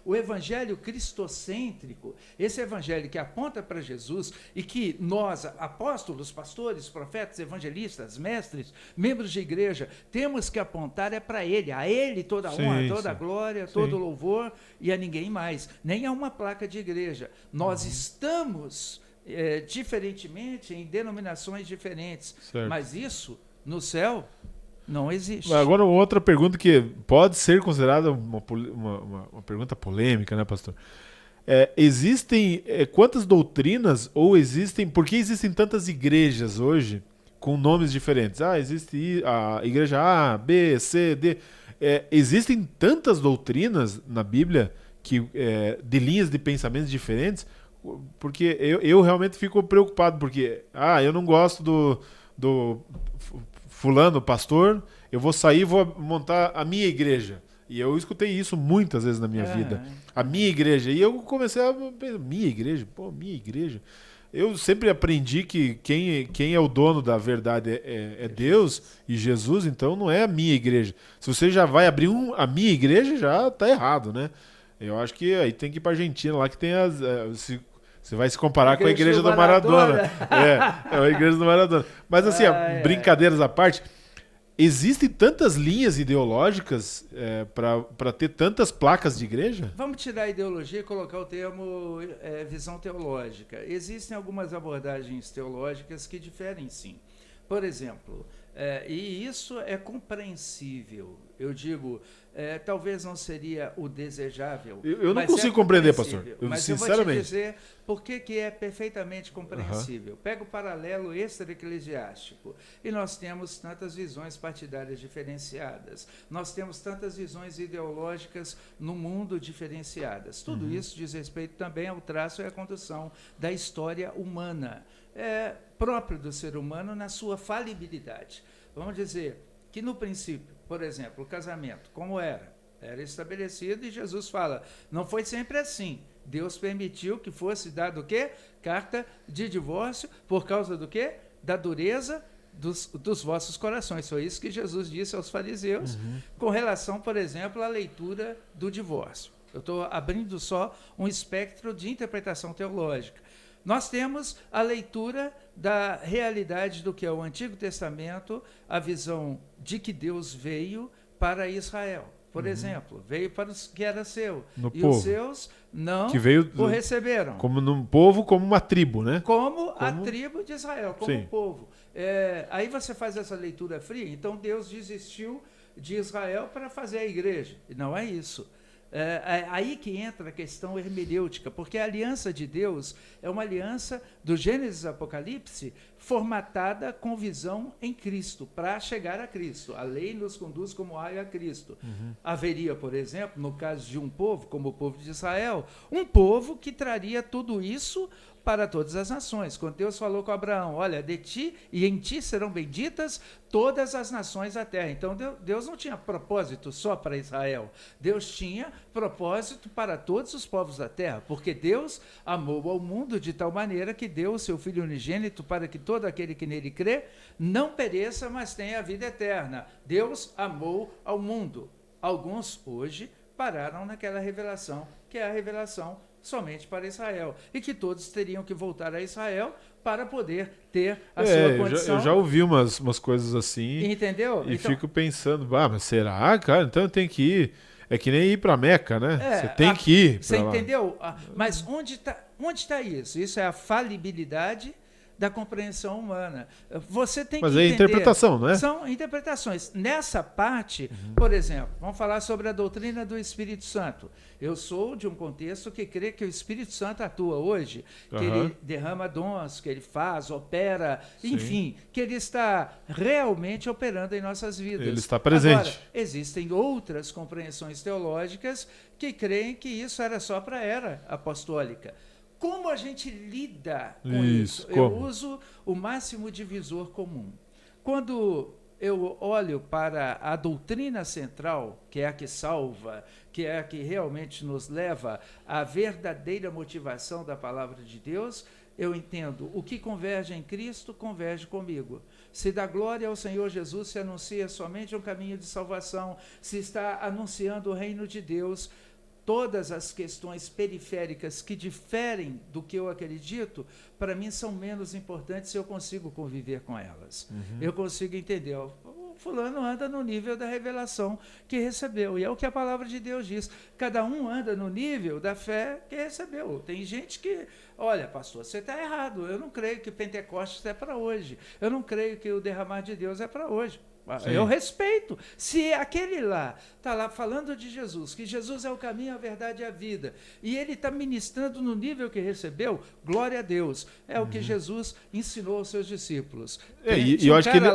o evangelho cristocêntrico, esse evangelho que aponta para Jesus e que nós, apóstolos, pastores, profetas, evangelistas, mestres, membros de igreja, temos que apontar para ele, a ele toda a honra, toda a glória, todo o louvor e a ninguém mais, nem a uma placa de igreja. Nós estamos diferentemente em denominações diferentes, mas isso no céu não existe. Agora, outra pergunta que pode ser considerada uma pergunta polêmica, né, pastor? Existem quantas doutrinas por que existem tantas igrejas hoje com nomes diferentes? Existe a igreja A, B, C, D. Existem tantas doutrinas na Bíblia de linhas de pensamentos diferentes, porque eu realmente fico preocupado, porque eu não gosto do fulano, pastor, eu vou sair e vou montar a minha igreja. E eu escutei isso muitas vezes na minha vida. A minha igreja. E eu comecei a pensar, minha igreja? Pô, minha igreja? Eu sempre aprendi que quem é o dono da verdade é Deus e Jesus, então não é a minha igreja. Se você já vai abrir a minha igreja, já tá errado, né? Eu acho que aí tem que ir pra Argentina, lá que tem você vai se comparar com a igreja do Maradona. É a igreja do Maradona. Mas assim, brincadeiras à parte, existem tantas linhas ideológicas para ter tantas placas de igreja? Vamos tirar a ideologia e colocar o termo visão teológica. Existem algumas abordagens teológicas que diferem, sim. Por exemplo, e isso é compreensível. Eu digo, talvez não seria o desejável. Eu não consigo compreender, pastor. Mas sinceramente. eu vou te dizer por que é perfeitamente compreensível. Pega o paralelo extra-eclesiástico. E nós temos tantas visões partidárias diferenciadas. Nós temos tantas visões ideológicas no mundo diferenciadas. Tudo isso diz respeito também ao traço e à condução da história humana. Próprio do ser humano na sua falibilidade. Vamos dizer que, no princípio, por exemplo, o casamento, como era estabelecido, e Jesus fala, não foi sempre assim. Deus permitiu que fosse dado o quê? Carta de divórcio, por causa do quê? Da dureza dos vossos corações. Foi isso que Jesus disse aos fariseus, com relação, por exemplo, à leitura do divórcio. Eu estou abrindo só um espectro de interpretação teológica. Nós temos a leitura da realidade do que é o Antigo Testamento, a visão de que Deus veio para Israel. Por exemplo, veio para os que era seu. E os seus não o receberam. Como um povo, como uma tribo, né? Como a tribo de Israel, como o povo. Aí você faz essa leitura fria, então Deus desistiu de Israel para fazer a igreja. E não é isso. Aí que entra a questão hermenêutica, porque a aliança de Deus é uma aliança do Gênesis Apocalipse formatada com visão em Cristo, para chegar a Cristo. A lei nos conduz como a Cristo. Haveria, por exemplo, no caso de um povo, como o povo de Israel, um povo que traria tudo isso para todas as nações. Quando Deus falou com Abraão, olha, de ti e em ti serão benditas todas as nações da terra. Então Deus não tinha propósito só para Israel. Deus tinha propósito para todos os povos da terra, porque Deus amou ao mundo de tal maneira que deu o seu Filho unigênito para que todo aquele que nele crê não pereça, mas tenha a vida eterna. Deus amou ao mundo. Alguns hoje pararam naquela revelação, que é a revelação somente para Israel, e que todos teriam que voltar a Israel para poder ter a sua condição. Eu já ouvi umas coisas assim. Entendeu? E então, fico pensando, mas será, cara? Então tem que ir. É que nem ir para Meca, né? Você tem que ir. Você entendeu? Mas onde está isso? Isso é a falibilidade da compreensão humana. Você tem que entender. Mas é interpretação, não é? São interpretações. Nessa parte, por exemplo, vamos falar sobre a doutrina do Espírito Santo. Eu sou de um contexto que crê que o Espírito Santo atua hoje, que ele derrama dons, que ele faz, opera, enfim, que ele está realmente operando em nossas vidas. Ele está presente. Agora, existem outras compreensões teológicas que creem que isso era só para a era apostólica. Como a gente lida com isso? Eu uso o máximo divisor comum. Quando eu olho para a doutrina central, que é a que salva, que é a que realmente nos leva à verdadeira motivação da palavra de Deus, eu entendo, o que converge em Cristo, converge comigo. Se da glória ao Senhor Jesus se anuncia somente um caminho de salvação, se está anunciando o reino de Deus, todas as questões periféricas que diferem do que eu acredito, para mim são menos importantes se eu consigo conviver com elas. Eu consigo entender, ó, o fulano anda no nível da revelação que recebeu, e é o que a palavra de Deus diz, cada um anda no nível da fé que recebeu. Tem gente que, olha, pastor, você está errado, eu não creio que Pentecostes é para hoje, eu não creio que o derramar de Deus é para hoje. Sim. Eu respeito. Se aquele lá está lá falando de Jesus, que Jesus é o caminho, a verdade e a vida, e ele está ministrando no nível que recebeu, glória a Deus. É o que Jesus ensinou aos seus discípulos. E eu acho que ele,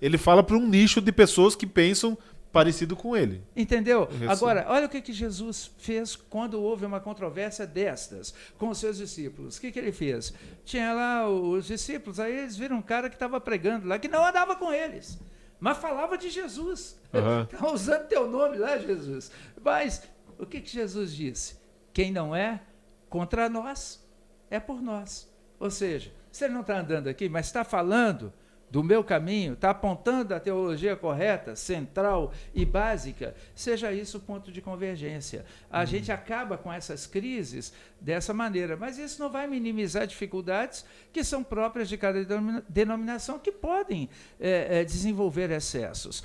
ele fala para um nicho de pessoas que pensam parecido com ele. Entendeu? Agora, olha o que Jesus fez quando houve uma controvérsia destas com os seus discípulos. O que ele fez? Tinha lá os discípulos, aí eles viram um cara que estava pregando lá, que não andava com eles, mas falava de Jesus. Está usando teu nome lá, Jesus. Mas o que Jesus disse? Quem não é contra nós, é por nós. Ou seja, se ele não está andando aqui, mas está falando do meu caminho, está apontando a teologia correta, central e básica, seja isso o ponto de convergência. A gente acaba com essas crises dessa maneira, mas isso não vai minimizar dificuldades que são próprias de cada denominação, que podem desenvolver excessos.